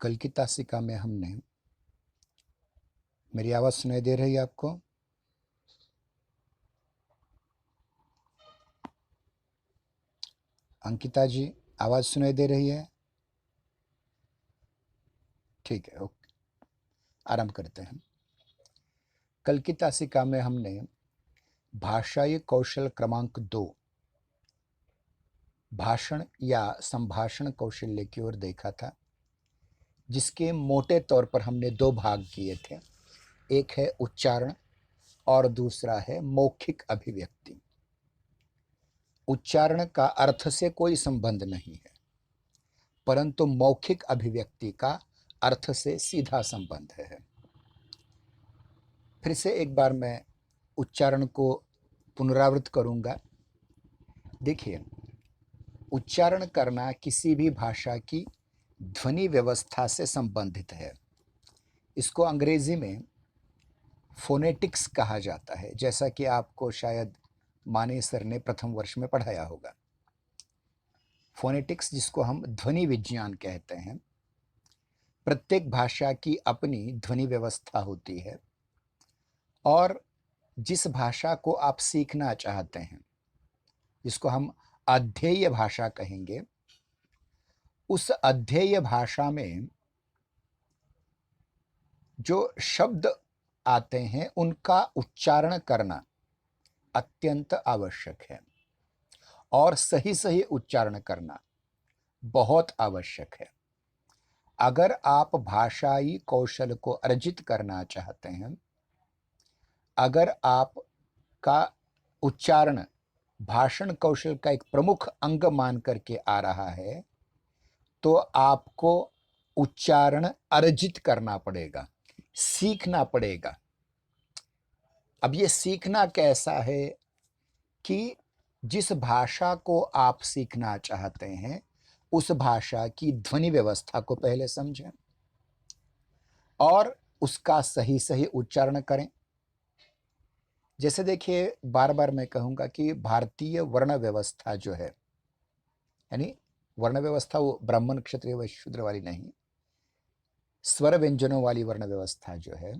कल की तासिका में हमने, मेरी आवाज़ सुनाई दे रही है आपको? अंकिता जी, आवाज़ सुनाई दे रही है? ठीक है, ओके, आराम करते हैं। कल की तासिका में हमने भाषाई कौशल क्रमांक 2 भाषण या संभाषण कौशल्य की ओर देखा था, जिसके मोटे तौर पर हमने 2 भाग किए थे। एक है उच्चारण और दूसरा है मौखिक अभिव्यक्ति। उच्चारण का अर्थ से कोई संबंध नहीं है, परंतु मौखिक अभिव्यक्ति का अर्थ से सीधा संबंध है। फिर से एक बार मैं उच्चारण को पुनरावृत्त करूंगा। देखिए, उच्चारण करना किसी भी भाषा की ध्वनि व्यवस्था से संबंधित है। इसको अंग्रेजी में फोनेटिक्स कहा जाता है, जैसा कि आपको शायद माने सर ने प्रथम वर्ष में पढ़ाया होगा। फोनेटिक्स, जिसको हम ध्वनि विज्ञान कहते हैं। प्रत्येक भाषा की अपनी ध्वनि व्यवस्था होती है और जिस भाषा को आप सीखना चाहते हैं, जिसको हम अध्येय भाषा कहेंगे, उस अध्येय भाषा में जो शब्द आते हैं उनका उच्चारण करना अत्यंत आवश्यक है और सही सही उच्चारण करना बहुत आवश्यक है। अगर आप भाषाई कौशल को अर्जित करना चाहते हैं, अगर आपका उच्चारण भाषण कौशल का एक प्रमुख अंग मान करके आ रहा है, तो आपको उच्चारण अर्जित करना पड़ेगा, सीखना पड़ेगा। अब ये सीखना कैसा है कि जिस भाषा को आप सीखना चाहते हैं, उस भाषा की ध्वनि व्यवस्था को पहले समझें और उसका सही सही उच्चारण करें। जैसे देखिए, बार बार मैं कहूँगा कि भारतीय वर्ण व्यवस्था जो है, यानी वर्ण व्यवस्था वो ब्राह्मण क्षत्रिय वैश्य शूद्र वाली नहीं, स्वर व्यंजनों वाली वर्ण व्यवस्था जो है,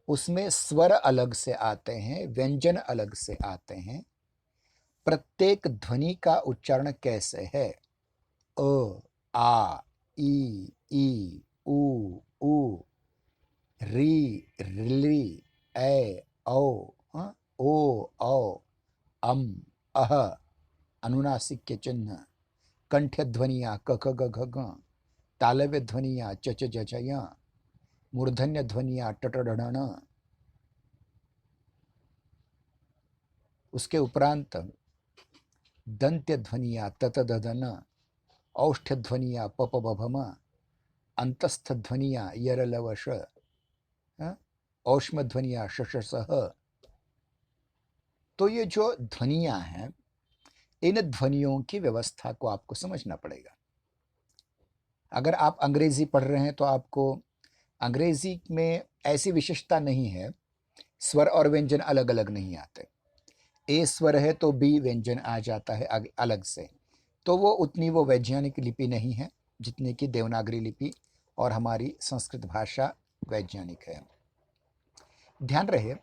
उसमें स्वर अलग से आते हैं, व्यंजन अलग से आते हैं। प्रत्येक ध्वनि का उच्चारण कैसे है? अ, आ, ई, उ, री, री, ए, औ, ओ, औ, अम, अह, अनुनासिक के चिन्ह, कंठ ध्वनियाँ क ख ग घ घ, तालव्य ध्वनियाँ च च ज च य, मूर्धन्य ध्वनियाँ ट ट ढ ढ ण। उसके उपरांत दंत्य ध्वनियाँ त त द ध न, औष्ठ ध्वनियाँ प प भ भ म, अंतस्थ ध्वनियाँ य र ल व श, औष्म ध्वनियाँ श श स ह। तो ये जो ध्वनियाँ हैं, इन ध्वनियों की व्यवस्था को आपको समझना पड़ेगा। अगर आप अंग्रेजी पढ़ रहे हैं तो आपको अंग्रेजी में ऐसी विशेषता नहीं है, स्वर और व्यंजन अलग अलग नहीं आते। ए स्वर है तो बी व्यंजन आ जाता है अलग से, तो वो उतनी वो वैज्ञानिक लिपि नहीं है जितनी कि देवनागरी लिपि और हमारी संस्कृत भाषा वैज्ञानिक है। ध्यान रहे,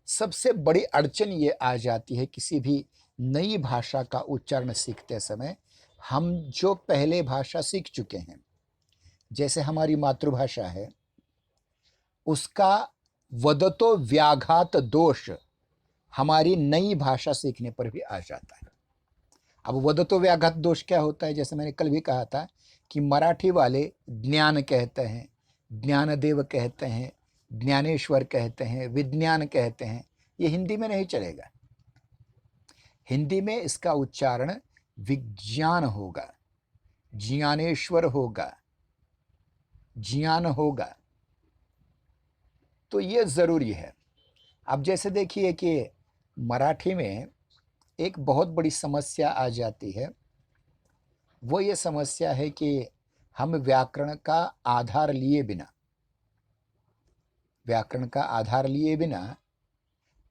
सबसे बड़ी अड़चन ये आ जाती है किसी भी नई भाषा का उच्चारण सीखते समय, हम जो पहले भाषा सीख चुके हैं, जैसे हमारी मातृभाषा है, उसका वदतो व्याघात दोष हमारी नई भाषा सीखने पर भी आ जाता है। अब वदतो व्याघात दोष क्या होता है? जैसे मैंने कल भी कहा था कि मराठी वाले ज्ञान कहते हैं, ज्ञानदेव कहते हैं, ज्ञानेश्वर कहते हैं, विज्ञान कहते हैं। ये हिंदी में नहीं चलेगा। हिंदी में इसका उच्चारण विज्ञान होगा, ज्ञानेश्वर होगा, ज्ञान होगा। तो ये जरूरी है। अब जैसे देखिए कि मराठी में एक बहुत बड़ी समस्या आ जाती है, वो ये समस्या है कि हम व्याकरण का आधार लिए बिना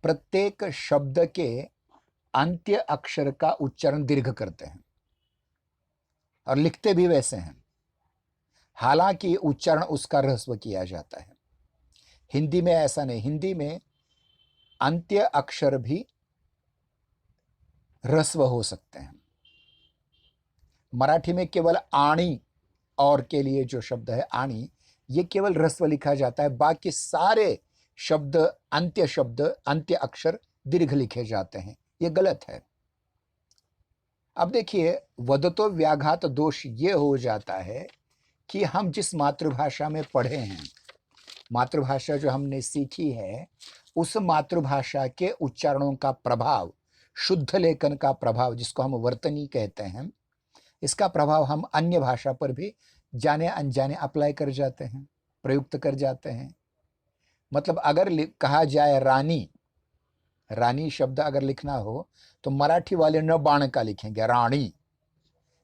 प्रत्येक शब्द के अंत्य अक्षर का उच्चारण दीर्घ करते हैं और लिखते भी वैसे हैं। हालांकि उच्चारण उसका ह्रस्व किया जाता है। हिंदी में ऐसा नहीं, हिंदी में अंत्य अक्षर भी ह्रस्व हो सकते हैं। मराठी में केवल आणी और के लिए जो शब्द है आणी, ये केवल ह्रस्व लिखा जाता है, बाकी सारे शब्द अंत्य अक्षर दीर्घ लिखे जाते हैं। ये गलत है। अब देखिए, वदतो व्याघात दोष ये हो जाता है कि हम जिस मातृभाषा में पढ़े हैं, मातृभाषा जो हमने सीखी है, उस मातृभाषा के उच्चारणों का प्रभाव, शुद्ध लेखन का प्रभाव, जिसको हम वर्तनी कहते हैं, इसका प्रभाव हम अन्य भाषा पर भी जाने अनजाने अप्लाई कर जाते हैं, प्रयुक्त कर जाते हैं। मतलब अगर कहा जाए रानी, रानी शब्द अगर लिखना हो तो मराठी वाले न बाण का लिखेंगे रानी,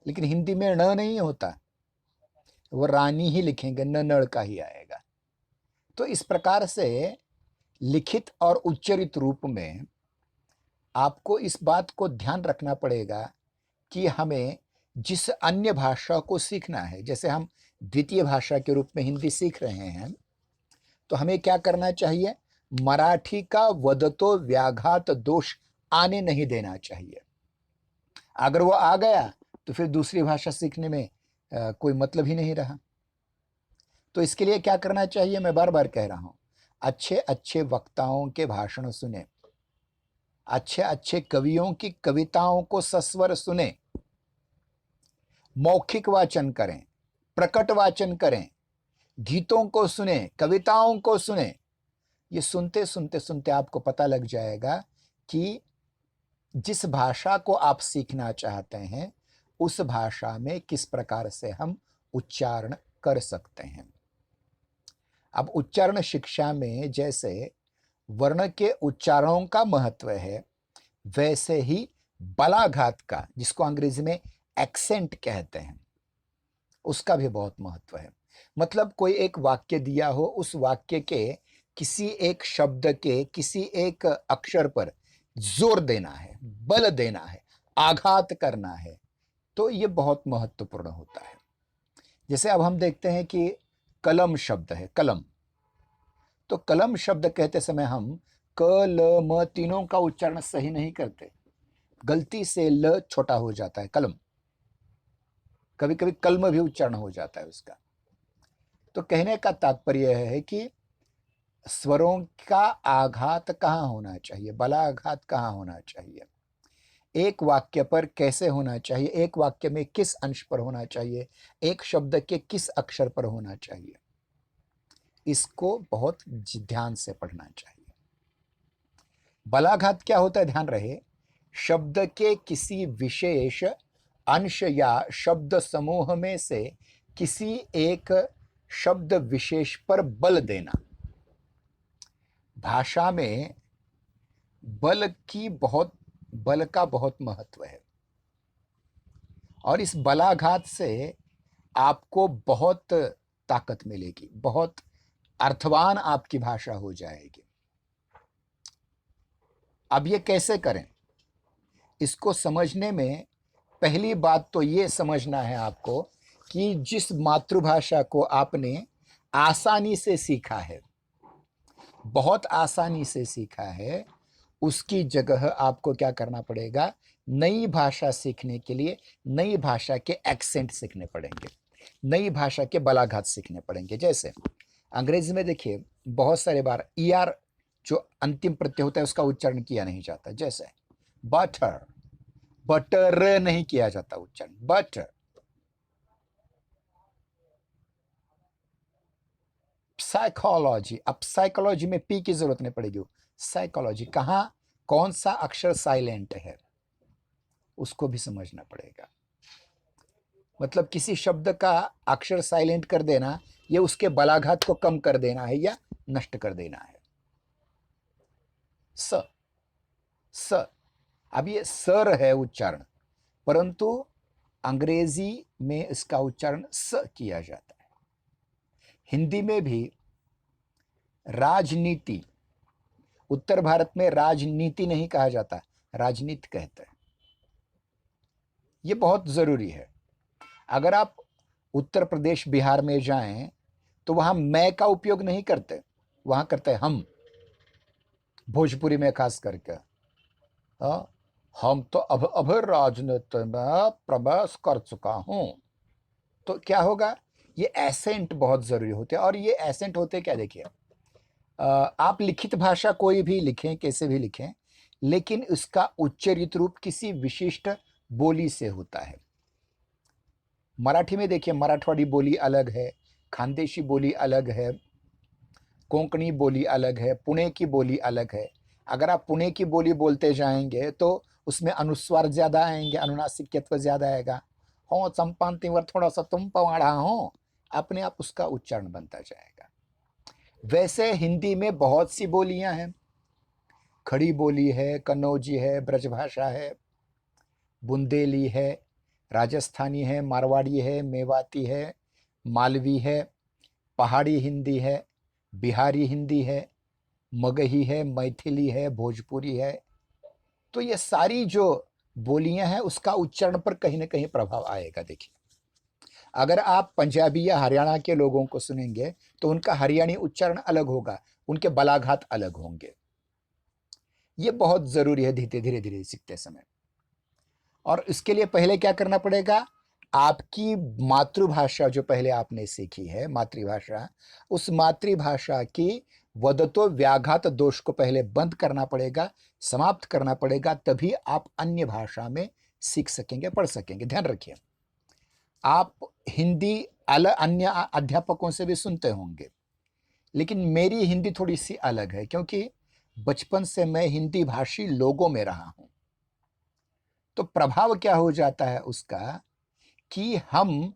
लेकिन हिंदी में न नहीं होता, वो रानी ही लिखेंगे, न नड़ का ही आएगा। तो इस प्रकार से लिखित और उच्चरित रूप में आपको इस बात को ध्यान रखना पड़ेगा कि हमें जिस अन्य भाषा को सीखना है, जैसे हम द्वितीय भाषा के रूप में हिंदी सीख रहे हैं, तो हमें क्या करना चाहिए? मराठी का वदतो व्याघात दोष आने नहीं देना चाहिए। अगर वो आ गया तो फिर दूसरी भाषा सीखने में कोई मतलब ही नहीं रहा। तो इसके लिए क्या करना चाहिए? मैं बार बार कह रहा हूं, अच्छे अच्छे वक्ताओं के भाषण सुने, अच्छे अच्छे कवियों की कविताओं को सस्वर सुने, मौखिक वाचन करें, प्रकट वाचन करें, गीतों को सुने, कविताओं को सुने। ये सुनते सुनते सुनते आपको पता लग जाएगा कि जिस भाषा को आप सीखना चाहते हैं, उस भाषा में किस प्रकार से हम उच्चारण कर सकते हैं। अब उच्चारण शिक्षा में जैसे वर्ण के उच्चारणों का महत्व है, वैसे ही बलाघात का, जिसको अंग्रेजी में एक्सेंट कहते हैं, उसका भी बहुत महत्व है। मतलब कोई एक वाक्य दिया हो, उस वाक्य के किसी एक शब्द के किसी एक अक्षर पर जोर देना है, बल देना है, आघात करना है, तो ये बहुत महत्वपूर्ण होता है। जैसे अब हम देखते हैं कि कलम शब्द है, कलम, तो कलम शब्द कहते समय हम क ल म तीनों का उच्चारण सही नहीं करते, गलती से ल छोटा हो जाता है, कलम, कभी कभी कलम भी उच्चारण हो जाता है उसका। तो कहने का तात्पर्य है कि स्वरों का आघात कहाँ होना चाहिए, बलाघात कहाँ होना चाहिए, एक वाक्य पर कैसे होना चाहिए, एक वाक्य में किस अंश पर होना चाहिए, एक शब्द के किस अक्षर पर होना चाहिए, इसको बहुत ध्यान से पढ़ना चाहिए। बलाघात क्या होता है, ध्यान रहे, शब्द के किसी विशेष अंश या शब्द समूह में से किसी एक शब्द विशेष पर बल देना। भाषा में बल का बहुत महत्व है, और इस बलाघात से आपको बहुत ताकत मिलेगी, बहुत अर्थवान आपकी भाषा हो जाएगी। अब ये कैसे करें, इसको समझने में पहली बात तो ये समझना है आपको कि जिस मातृभाषा को आपने आसानी से सीखा है, बहुत आसानी से सीखा है, उसकी जगह आपको क्या करना पड़ेगा? नई भाषा सीखने के लिए नई भाषा के एक्सेंट सीखने पड़ेंगे, नई भाषा के बलाघात सीखने पड़ेंगे। जैसे अंग्रेजी में देखिए, बहुत सारे बार ER जो अंतिम प्रत्यय होता है उसका उच्चारण किया नहीं जाता। जैसे बटर, बटर नहीं किया जाता उच्चारण, बटर। साइकोलॉजी, अब साइकोलॉजी में पी की जरूरत नहीं पड़ेगी, साइकोलॉजी, कहां कौन सा अक्षर साइलेंट है उसको भी समझना पड़ेगा। मतलब किसी शब्द का अक्षर साइलेंट कर देना, ये उसके बलाघात को कम कर देना है या नष्ट कर देना है। स, स, अब ये सर है उच्चारण, परंतु अंग्रेजी में इसका उच्चारण स किया जाता है। हिंदी में भी राजनीति, उत्तर भारत में राजनीति नहीं कहा जाता, राजनीति कहते हैं। ये बहुत जरूरी है। अगर आप उत्तर प्रदेश बिहार में जाएं तो वहां मैं का उपयोग नहीं करते, वहां करते हैं हम। भोजपुरी में खास करके हम तो अब राजनीति में प्रवेश कर चुका हूं। तो क्या होगा, ये एसेंट बहुत जरूरी होते हैं। और ये एसेंट होते क्या, देखिए आप लिखित भाषा कोई भी लिखें, कैसे भी लिखें, लेकिन उसका उच्चरित रूप किसी विशिष्ट बोली से होता है। मराठी में देखिए, मराठवाड़ी बोली अलग है, खानदेशी बोली अलग है, कोंकणी बोली अलग है, पुणे की बोली अलग है। अगर आप पुणे की बोली बोलते जाएंगे तो उसमें अनुस्वार ज्यादा आएंगे, अनुनासिकत्व ज्यादा आएगा। हो चंपांतिवर थोड़ा सा तुम पवाड़ा हो, अपने आप उसका उच्चारण बनता जाएगा। वैसे हिंदी में बहुत सी बोलियां हैं, खड़ी बोली है, कन्नौजी है, ब्रजभाषा है, बुंदेली है, राजस्थानी है, मारवाड़ी है, मेवाती है, मालवी है, पहाड़ी हिंदी है, बिहारी हिंदी है, मगही है, मैथिली है, भोजपुरी है। तो ये सारी जो बोलियां हैं उसका उच्चारण पर कहीं ना कहीं प्रभाव आएगा। देखिए, अगर आप पंजाबी या हरियाणा के लोगों को सुनेंगे तो उनका हरियाणी उच्चारण अलग होगा, उनके बलाघात अलग होंगे। ये बहुत जरूरी है धीरे धीरे धीरे सीखते समय। और इसके लिए पहले क्या करना पड़ेगा, आपकी मातृभाषा जो पहले आपने सीखी है, मातृभाषा, उस मातृभाषा की वदतो व्याघात दोष को पहले बंद करना पड़ेगा, समाप्त करना पड़ेगा, तभी आप अन्य भाषा में सीख सकेंगे, पढ़ सकेंगे। ध्यान रखिए, आप हिंदी अन्य अध्यापकों से भी सुनते होंगे, लेकिन मेरी हिंदी थोड़ी सी अलग है, क्योंकि बचपन से मैं हिंदी भाषी लोगों में रहा हूं। तो प्रभाव क्या हो जाता है उसका कि हम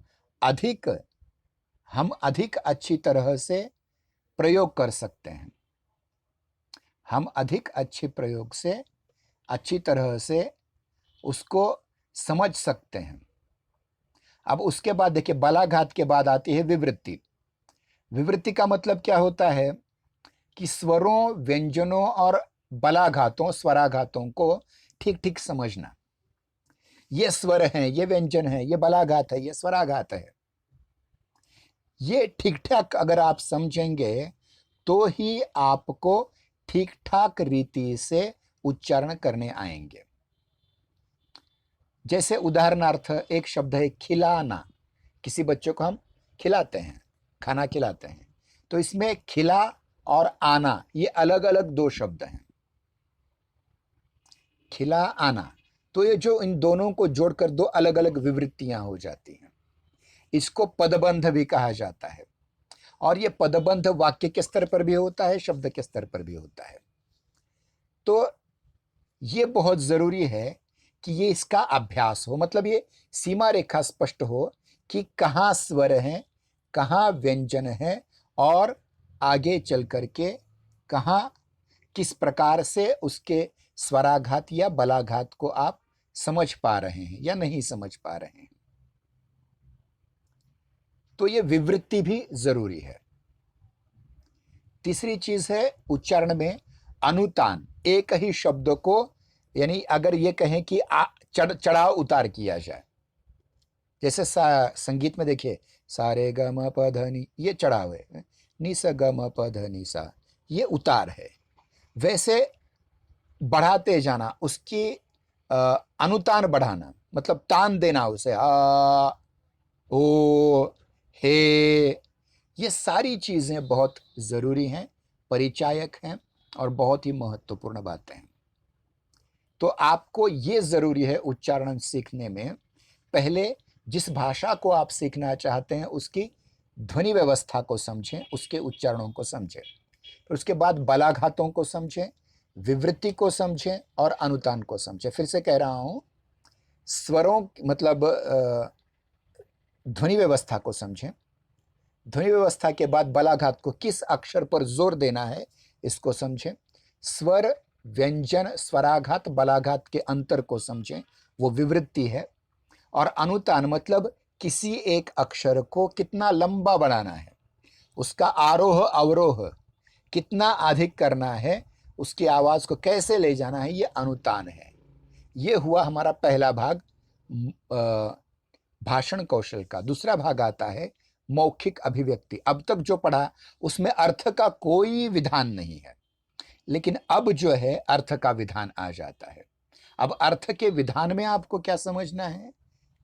अधिक अच्छी तरह से प्रयोग कर सकते हैं, हम अधिक अच्छे प्रयोग से अच्छी तरह से उसको समझ सकते हैं। अब उसके बाद देखिए, बलाघात के बाद आती है विवृत्ति। विवृत्ति का मतलब क्या होता है कि स्वरों, व्यंजनों और बलाघातों, स्वराघातों को ठीक ठीक समझना। ये स्वर हैं, ये व्यंजन है, ये बलाघात है, ये स्वराघात है। ये ठीक ठाक अगर आप समझेंगे तो ही आपको ठीक ठाक रीति से उच्चारण करने आएंगे। जैसे उदाहरणार्थ एक शब्द है खिलाना, किसी बच्चों को हम खिलाते हैं, खाना खिलाते हैं, तो इसमें खिला और आना ये अलग अलग दो शब्द हैं। खिला, आना, तो ये जो इन दोनों को जोड़कर दो अलग अलग विवृत्तियां हो जाती हैं। इसको पदबंध भी कहा जाता है। और ये पदबंध वाक्य के स्तर पर भी होता है, शब्द के स्तर पर भी होता है। तो ये बहुत जरूरी है कि ये इसका अभ्यास हो, मतलब ये सीमा रेखा स्पष्ट हो कि कहाँ स्वर हैं, कहाँ व्यंजन है, और आगे चल करके कहाँ किस प्रकार से उसके स्वराघात या बलाघात को आप समझ पा रहे हैं या नहीं समझ पा रहे हैं। तो ये विवृत्ति भी जरूरी है। तीसरी चीज है उच्चारण में अनुतान। एक ही शब्द को, यानी अगर ये कहें कि चढ़ाव उतार किया जाए, जैसे संगीत में देखिए सारे ग म प ध नि, ये चढ़ाव है, नि स ग म प ध नि सा, ये उतार है। वैसे बढ़ाते जाना, उसकी अनुतान बढ़ाना, मतलब तान देना उसे, आ ओ हे, ये सारी चीजें बहुत जरूरी हैं, परिचायक हैं और बहुत ही महत्वपूर्ण बातें हैं। तो आपको ये जरूरी है उच्चारण सीखने में, पहले जिस भाषा को आप सीखना चाहते हैं उसकी ध्वनि व्यवस्था को समझें, उसके उच्चारणों को समझें, फिर उसके बाद बलाघातों को समझें, विवृत्ति को समझें और अनुतान को समझें। फिर से कह रहा हूं, स्वरों मतलब ध्वनि व्यवस्था को समझें, ध्वनि व्यवस्था के बाद बलाघात को किस अक्षर पर जोर देना है इसको समझें, स्वर, व्यंजन, स्वराघात, बलाघात के अंतर को समझें, वो विवृत्ति है। और अनुतान मतलब किसी एक अक्षर को कितना लंबा बनाना है, उसका आरोह अवरोह कितना अधिक करना है, उसकी आवाज को कैसे ले जाना है, ये अनुतान है। ये हुआ हमारा पहला भाग, भाषण कौशल का। दूसरा भाग आता है मौखिक अभिव्यक्ति। अब तक जो पढ़ा उसमें अर्थ का कोई विधान नहीं है, लेकिन अब जो है अर्थ का विधान आ जाता है। अब अर्थ के विधान में आपको क्या समझना है,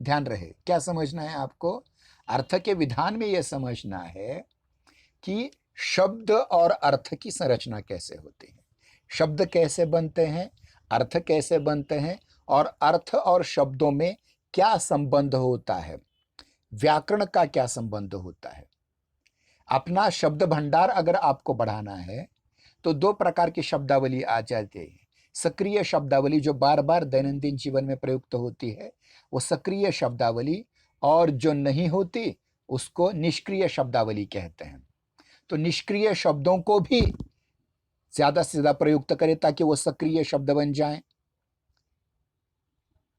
ध्यान रहे, क्या समझना है आपको? अर्थ के विधान में यह समझना है कि शब्द और अर्थ की संरचना कैसे होती है, शब्द कैसे बनते हैं, अर्थ कैसे बनते हैं, और अर्थ और शब्दों में क्या संबंध होता है, व्याकरण का क्या संबंध होता है। अपना शब्द भंडार अगर आपको बढ़ाना है तो दो प्रकार की शब्दावली आ जाती है। सक्रिय शब्दावली जो बार बार दैनंदिन जीवन में प्रयुक्त होती है, वो सक्रिय शब्दावली, और जो नहीं होती उसको निष्क्रिय शब्दावली कहते हैं। तो निष्क्रिय शब्दों को भी ज्यादा से ज्यादा प्रयुक्त करें ताकि वो सक्रिय शब्द बन जाएं।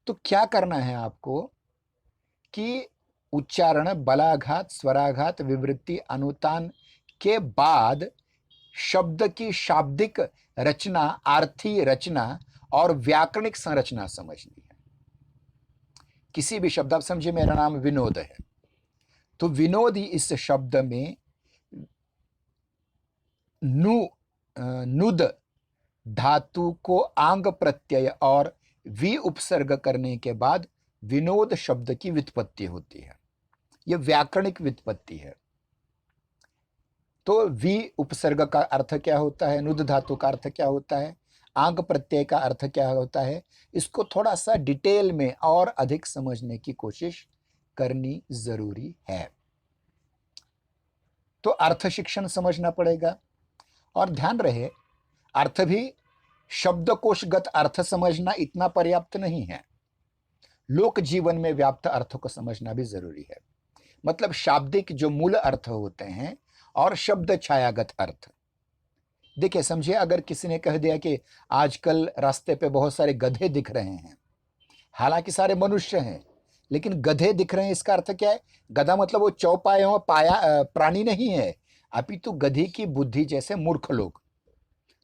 तो क्या करना है आपको कि उच्चारण, बलाघात, स्वराघात, विवृत्ति, अनुतान के बाद शब्द की शाब्दिक रचना, आर्थी रचना और व्याकरणिक संरचना समझनी है। किसी भी शब्द, आप समझिए मेरा नाम विनोद है, तो विनोद ही इस शब्द में नुद धातु को आंग प्रत्यय और वी उपसर्ग करने के बाद विनोद शब्द की व्युत्पत्ति होती है। यह व्याकरणिक व्युत्पत्ति है। तो वी उपसर्ग का अर्थ क्या होता है, नुद धातु का अर्थ क्या होता है, आंग प्रत्यय का अर्थ क्या होता है, इसको थोड़ा सा डिटेल में और अधिक समझने की कोशिश करनी जरूरी है। तो अर्थ शिक्षण समझना पड़ेगा। और ध्यान रहे, अर्थ भी शब्दकोशगत अर्थ समझना इतना पर्याप्त नहीं है, लोक जीवन में व्याप्त अर्थों को समझना भी जरूरी है। मतलब शाब्दिक जो मूल अर्थ होते हैं और शब्द छायागत अर्थ। देखिए, समझिए, अगर किसी ने कह दिया कि आजकल रास्ते पे बहुत सारे गधे दिख रहे हैं, हालांकि सारे मनुष्य हैं, लेकिन गधे दिख रहे हैं, इसका अर्थ क्या है? गधा मतलब वो चौपाया हुआ पाया प्राणी नहीं है, अपितु गधी की बुद्धि जैसे मूर्ख लोग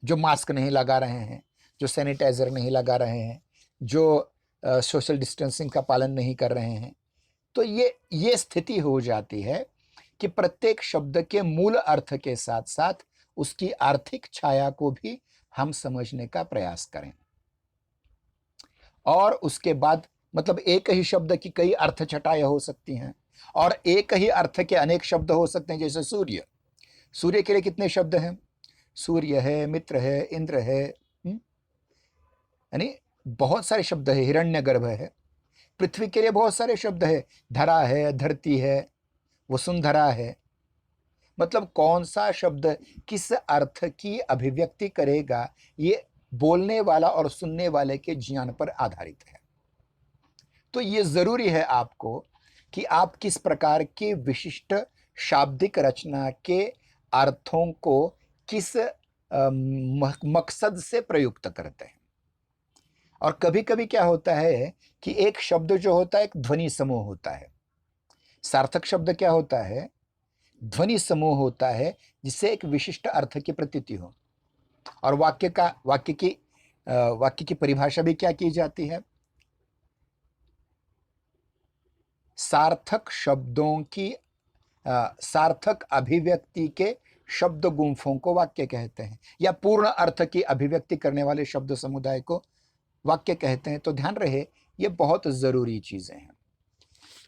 जो मास्क नहीं लगा रहे हैं, जो सैनिटाइजर नहीं लगा रहे हैं, जो सोशल डिस्टेंसिंग का पालन नहीं कर रहे हैं। तो ये स्थिति हो जाती है कि प्रत्येक शब्द के मूल अर्थ के साथ साथ उसकी आर्थिक छाया को भी हम समझने का प्रयास करें। और उसके बाद मतलब एक ही शब्द की कई अर्थ छटाएं हो सकती हैं, और एक ही अर्थ के अनेक शब्द हो सकते हैं। जैसे सूर्य, सूर्य के लिए कितने शब्द हैं? सूर्य है, मित्र है, इंद्र है, यानी बहुत सारे शब्द है। हिरण्यगर्भ है। पृथ्वी के लिए बहुत सारे शब्द है, धरा है, धरती है, वसुंधरा है। मतलब कौन सा शब्द किस अर्थ की अभिव्यक्ति करेगा, ये बोलने वाला और सुनने वाले के ज्ञान पर आधारित है। तो ये जरूरी है आपको कि आप किस प्रकार के विशिष्ट शाब्दिक रचना के अर्थों को किस मकसद से प्रयुक्त करते हैं। और कभी कभी क्या होता है कि एक शब्द जो होता है एक ध्वनि समूह होता है। सार्थक शब्द क्या होता है? ध्वनि समूह होता है जिससे एक विशिष्ट अर्थ की प्रतीति हो। और वाक्य की परिभाषा भी क्या की जाती है? सार्थक शब्दों की सार्थक अभिव्यक्ति के शब्द गुंफों को वाक्य कहते हैं, या पूर्ण अर्थ की अभिव्यक्ति करने वाले शब्द समुदाय को वाक्य कहते हैं। तो ध्यान रहे, ये बहुत जरूरी चीजें हैं।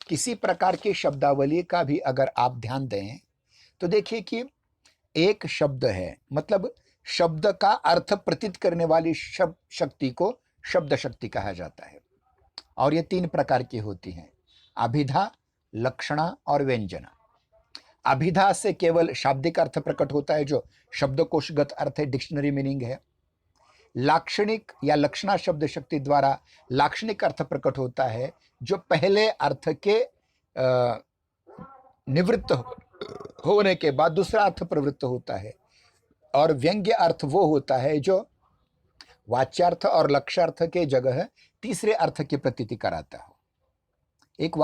किसी प्रकार की शब्दावली का भी अगर आप ध्यान दें तो देखिए कि एक शब्द है, मतलब शब्द का अर्थ प्रतीत करने वाली शक्ति को शब्द शक्ति कहा जाता है। और ये तीन प्रकार की होती हैं: अभिधा, लक्षणा और व्यंजना। अभिधा से केवल शाब्दिक अर्थ प्रकट होता है, जो शब्दकोशगत अर्थ है, डिक्शनरी मीनिंग है। लाक्षणिक या लक्षणा शब्द शक्ति द्वारा लाक्षणिक अर्थ प्रकट होता है, जो पहले अर्थ के निवृत्त होने के बाद दूसरा अर्थ प्रवृत्त होता है। और व्यंग्य अर्थ वो होता है जो वाच्यार्थ और लक्ष्यार्थ के जगह तीसरे अर्थ की प्रतीति कराता हो। एक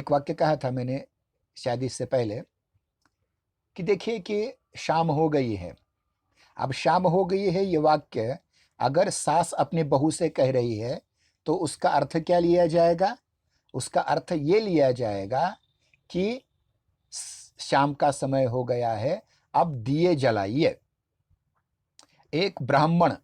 वाक्य कहा था मैंने शायद इससे पहले कि देखिए कि शाम हो गई है। अब शाम हो गई है, ये वाक्य अगर सास अपनी बहू से कह रही है तो उसका अर्थ क्या लिया जाएगा? उसका अर्थ ये लिया जाएगा कि शाम का समय हो गया है, अब दिए जलाइए। एक ब्राह्मण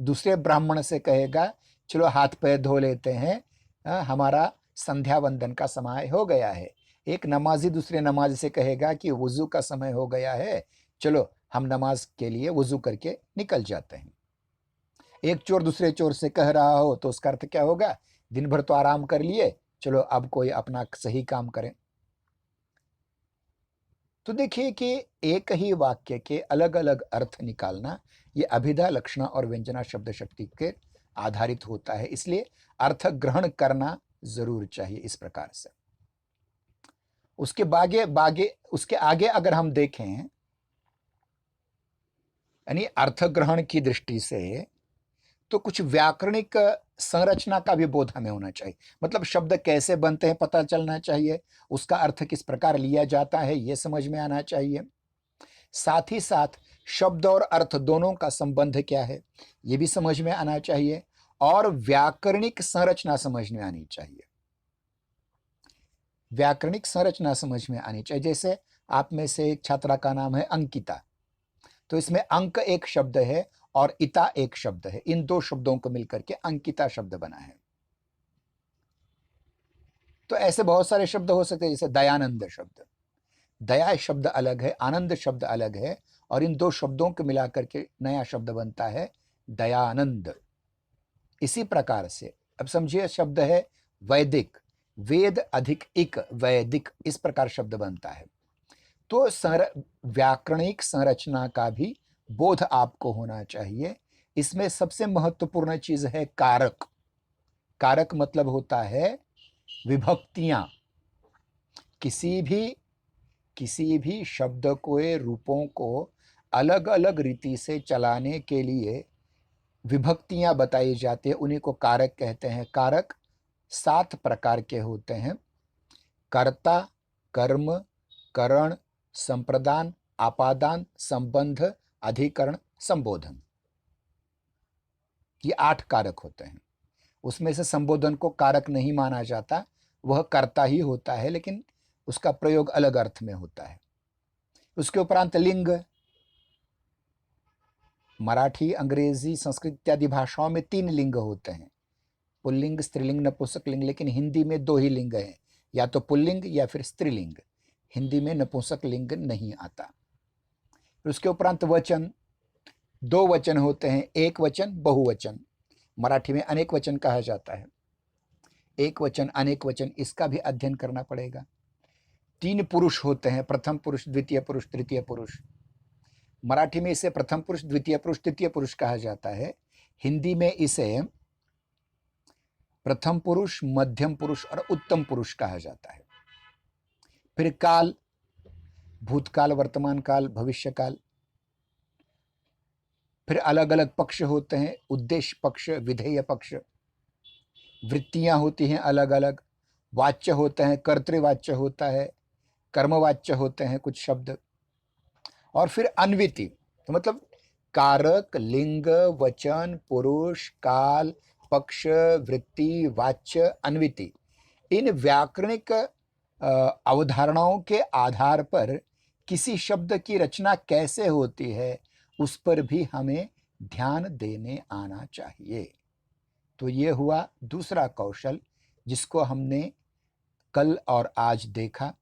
दूसरे ब्राह्मण से कहेगा चलो हाथ पैर धो लेते हैं, हमारा संध्या वंदन का समय हो गया है। एक नमाजी दूसरे नमाजी से कहेगा कि वुजू का समय हो गया है, चलो हम नमाज के लिए वुजू करके निकल जाते हैं। एक चोर दूसरे चोर से कह रहा हो तो उसका अर्थ क्या होगा, दिन भर तो आराम कर लिए, चलो अब कोई अपना सही काम करें। तो देखिए कि एक ही वाक्य के अलग अलग अर्थ निकालना ये अभिधा, लक्षणा और व्यंजना शब्द शक्ति के आधारित होता है, इसलिए अर्थ ग्रहण करना जरूर चाहिए इस प्रकार से। उसके आगे अगर हम देखें, यानी अर्थ ग्रहण की दृष्टि से, तो कुछ व्याकरणिक संरचना का भी बोध हमें होना चाहिए। मतलब शब्द कैसे बनते हैं पता चलना चाहिए, उसका अर्थ किस प्रकार लिया जाता है ये समझ में आना चाहिए। साथ ही साथ शब्द और अर्थ दोनों का संबंध क्या है ये भी समझ में आना चाहिए, और व्याकरणिक संरचना समझ में आनी चाहिए। व्याकरणिक संरचना समझ में आनी चाहिए। जैसे आप में से एक छात्रा का नाम है अंकिता, तो इसमें अंक एक शब्द है और इता एक शब्द है, इन दो शब्दों को मिलकर के अंकिता शब्द बना है। तो ऐसे बहुत सारे शब्द हो सकते हैं, जैसे दयानंद शब्द, दया शब्द अलग है, आनंद शब्द अलग है, और इन दो शब्दों को मिलाकर के नया शब्द बनता है दयानंद। इसी प्रकार से अब समझिए शब्द है वैदिक, वेद अधिक इक वैदिक, इस प्रकार शब्द बनता है। तो व्याकरणिक संरचना का भी बोध आपको होना चाहिए। इसमें सबसे महत्वपूर्ण चीज है कारक। कारक मतलब होता है विभक्तियां। किसी भी शब्द को, रूपों को अलग अलग रीति से चलाने के लिए विभक्तियां बताई जाती है, उन्हीं को कारक कहते हैं। कारक 7 प्रकार के होते हैं: कर्ता, कर्म, करण, संप्रदान, आपादान, संबंध, अधिकरण, संबोधन। ये 8 कारक होते हैं। उसमें से संबोधन को कारक नहीं माना जाता, वह कर्ता ही होता है, लेकिन उसका प्रयोग अलग अर्थ में होता है। उसके उपरांत लिंग। मराठी, अंग्रेजी, संस्कृत इत्यादि भाषाओं में 3 लिंग होते हैं, पुल्लिंग, स्त्रीलिंग, नपुंसक लिंग। लेकिन हिंदी में 2 ही लिंग हैं, या तो पुल्लिंग या फिर स्त्रीलिंग। हिंदी में नपुंसक लिंग नहीं आता। उसके उपरांत वचन, 2 वचन होते हैं, एक वचन, बहुवचन। मराठी में अनेक वचन कहा जाता है। एक वचन, अनेक वचन, इसका भी अध्ययन करना पड़ेगा। 3 पुरुष होते हैं, प्रथम पुरुष, द्वितीय पुरुष, तृतीय पुरुष। मराठी में इसे प्रथम पुरुष, द्वितीय पुरुष, तृतीय पुरुष कहा जाता है। हिंदी में इसे प्रथम पुरुष, मध्यम पुरुष और उत्तम पुरुष कहा जाता है। फिर काल, भूतकाल, वर्तमान काल, भविष्य काल। फिर अलग अलग पक्ष होते हैं, उद्देश्य पक्ष, विधेय पक्ष। वृत्तियां होती हैं अलग अलग, वाच्य होते हैं, कर्तृवाच्य होता है, कर्मवाच्य होते हैं कुछ शब्द। और फिर अन्विति, तो मतलब कारक, लिंग, वचन, पुरुष, काल, पक्ष, वृत्ति, वाच्य, अन्विति। इन व्याकरणिक अवधारणाओं के आधार पर किसी शब्द की रचना कैसे होती है उस पर भी हमें ध्यान देने आना चाहिए। तो ये हुआ दूसरा कौशल जिसको हमने कल और आज देखा।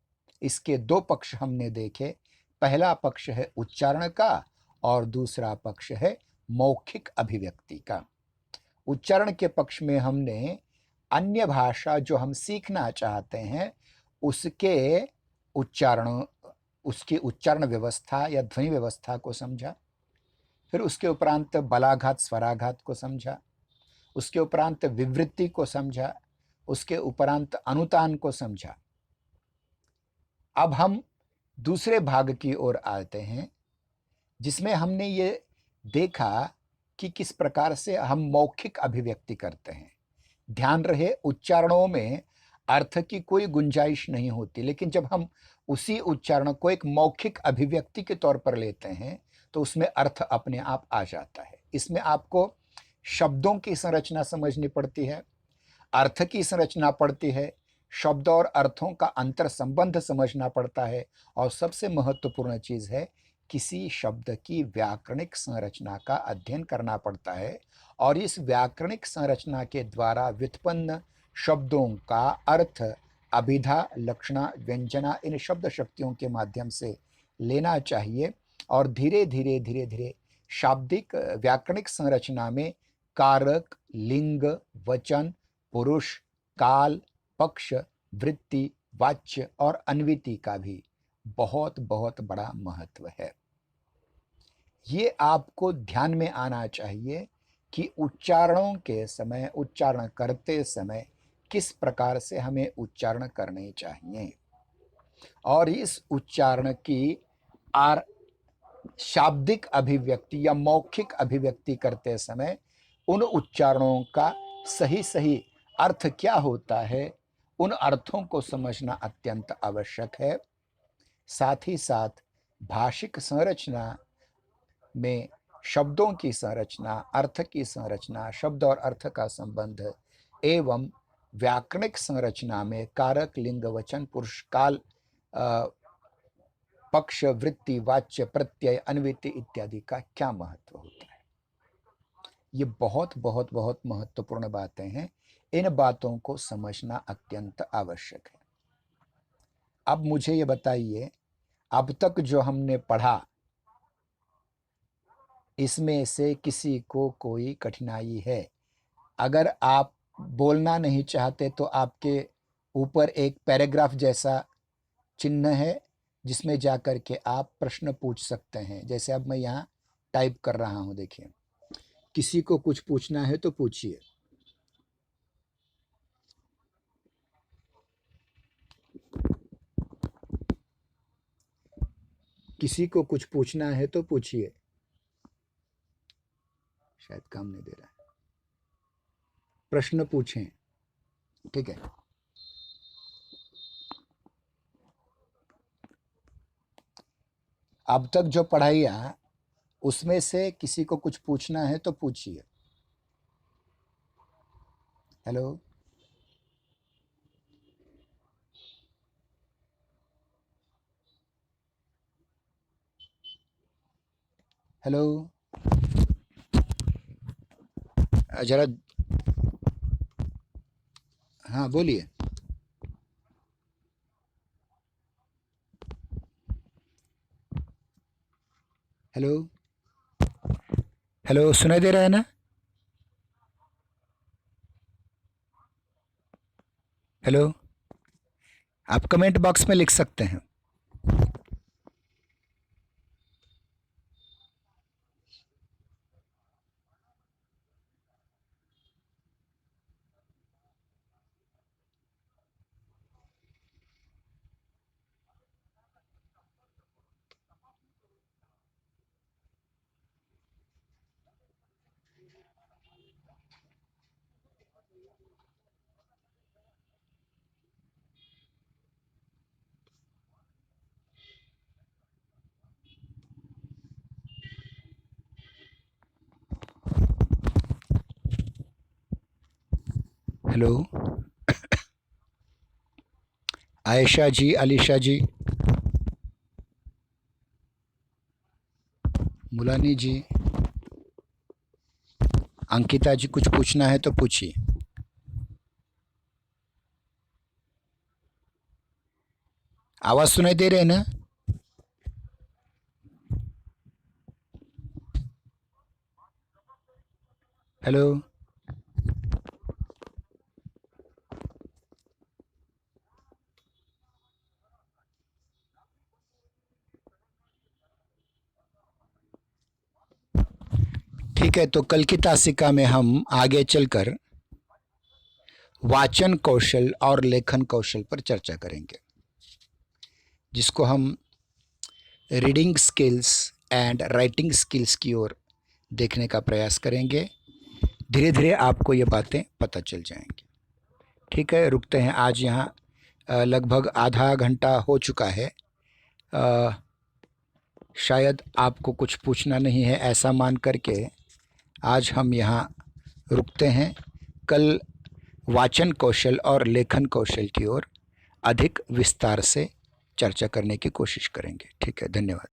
इसके 2 पक्ष हमने देखे। पहला पक्ष है उच्चारण का और दूसरा पक्ष है मौखिक अभिव्यक्ति का। उच्चारण के पक्ष में हमने अन्य भाषा जो हम सीखना चाहते हैं उसके उसकी उच्चारण व्यवस्था या ध्वनि व्यवस्था को समझा। फिर उसके उपरांत बलाघात, स्वराघात को समझा। उसके उपरांत विवृत्ति को समझा। उसके उपरांत अनुतान को समझा। अब हम दूसरे भाग की ओर आते हैं जिसमें हमने ये देखा कि किस प्रकार से हम मौखिक अभिव्यक्ति करते हैं। ध्यान रहे उच्चारणों में अर्थ की कोई गुंजाइश नहीं होती, लेकिन जब हम उसी उच्चारण को एक मौखिक अभिव्यक्ति के तौर पर लेते हैं तो उसमें अर्थ अपने आप आ जाता है। इसमें आपको शब्दों की संरचना समझनी पड़ती है, अर्थ की संरचना पड़ती है, शब्द और अर्थों का अंतर संबंध समझना पड़ता है। और सबसे महत्वपूर्ण चीज़ है, किसी शब्द की व्याकरणिक संरचना का अध्ययन करना पड़ता है और इस व्याकरणिक संरचना के द्वारा व्युत्पन्न शब्दों का अर्थ अभिधा, लक्षणा, व्यंजना इन शब्द शक्तियों के माध्यम से लेना चाहिए और धीरे धीरे धीरे धीरे शाब्दिक व्याकरणिक संरचना में कारक, लिंग, वचन, पुरुष, काल, पक्ष, वृत्ति, वाच्य और अन्विति का भी बहुत बहुत बड़ा महत्व है। ये आपको ध्यान में आना चाहिए कि उच्चारणों के समय, उच्चारण करते समय किस प्रकार से हमें उच्चारण करने चाहिए और इस उच्चारण की शाब्दिक अभिव्यक्ति या मौखिक अभिव्यक्ति करते समय उन उच्चारणों का सही सही अर्थ क्या होता है, उन अर्थों को समझना अत्यंत आवश्यक है। साथ ही साथ भाषिक संरचना में शब्दों की संरचना, अर्थ की संरचना, शब्द और अर्थ का संबंध एवं व्याकरणिक संरचना में कारक, लिंग, वचन, पुरुष, काल, पक्ष, वृत्ति, वाच्य, प्रत्यय, अन्विति इत्यादि का क्या महत्व होता है। ये बहुत बहुत बहुत महत्वपूर्ण बातें हैं। इन बातों को समझना अत्यंत आवश्यक है। अब मुझे ये बताइए, अब तक जो हमने पढ़ा इसमें से किसी को कोई कठिनाई है? अगर आप बोलना नहीं चाहते तो आपके ऊपर एक पैराग्राफ जैसा चिन्ह है जिसमें जाकर के आप प्रश्न पूछ सकते हैं। जैसे अब मैं यहाँ टाइप कर रहा हूँ, देखिए। किसी को कुछ पूछना है तो पूछिए। किसी को कुछ पूछना है तो पूछिए। शायद काम नहीं दे रहा है। प्रश्न पूछें, ठीक है। अब तक जो पढ़ाइया उसमें से किसी को कुछ पूछना है तो पूछिए। हेलो, हेलो, जरा हाँ बोलिए। हेलो, हेलो, सुनाई दे रहा है ना? हेलो, आप कमेंट बॉक्स में लिख सकते हैं। हेलो, आयशा जी, अलीशा जी, मुलानी जी, अंकिता जी, कुछ पूछना है तो पूछिए। आवाज सुनाई दे रहे हैं ना? हेलो, ठीक है। तो कल की तासिका में हम आगे चलकर वाचन कौशल और लेखन कौशल पर चर्चा करेंगे, जिसको हम reading skills and writing skills की ओर देखने का प्रयास करेंगे। धीरे धीरे आपको ये बातें पता चल जाएंगी। ठीक है, रुकते हैं। आज यहाँ लगभग आधा घंटा हो चुका है। शायद आपको कुछ पूछना नहीं है, ऐसा मान करके आज हम यहाँ रुकते हैं। कल वाचन कौशल और लेखन कौशल की ओर अधिक विस्तार से चर्चा करने की कोशिश करेंगे। ठीक है, धन्यवाद।